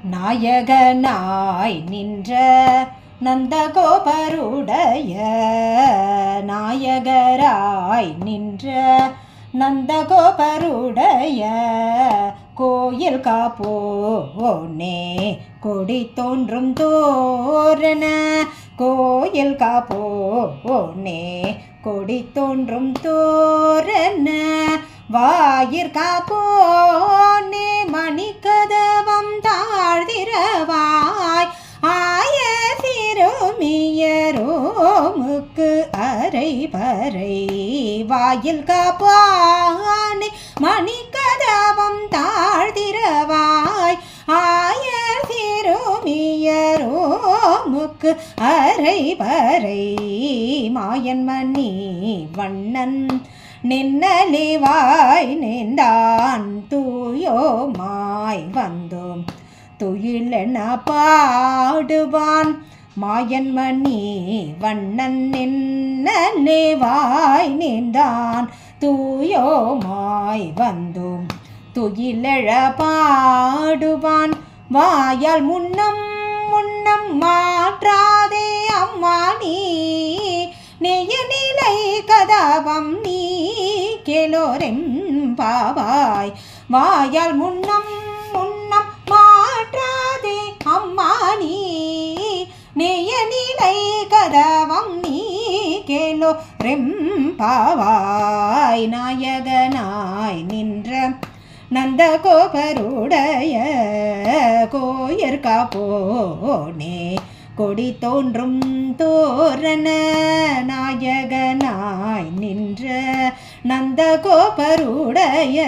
நாயகனாய் நின்ற நந்தகோபருடைய நாயகராய் நின்ற நந்தகோபருடைய கோயில் காப்போனே கொடி தோன்றும் தோரண கோயில் காப்போனே கொடி தோன்றும் தோரண வாயிற்காப்போனே மணிக்கதவம் தாழ்திரவாய் ஆய சிறுமியரோமுக்கு அரை பறை வாயில் காப்பானே மணிக்கதவம் தாழ்திரவாய் ஆய சிறுமியரோமுக்கு அரை பறை மாயன் மணி வண்ணன் நின்னலிவாய் நேர்ந்தான் தூயோமாய் வந்தோம் துயிலென பாடுவான் மாயன் மணி வண்ணன் நின்னலிவாய் நேர்ந்தான் தூயோமாய் வந்தோம் துயிலெழ பாடுவான் வாயால் முன்னம் முன்னம் மாற்றாதே அம்மா நீ நெய்யநிலை கதவம் நீ கேளோரெம்பாவாய் வாயால் முன்னம் முன்னம் மாற்றாதே அம்மா நீ நெய்யநிலை கதவம் நீ கேளோரெம்பாவாய் நாயகனாய் நின்ற நந்தகோபருடைய கோயிற்காப்போனே கொடி தோன்றும் தோரண நாயகனாய் நின்ற நந்தகோபருடைய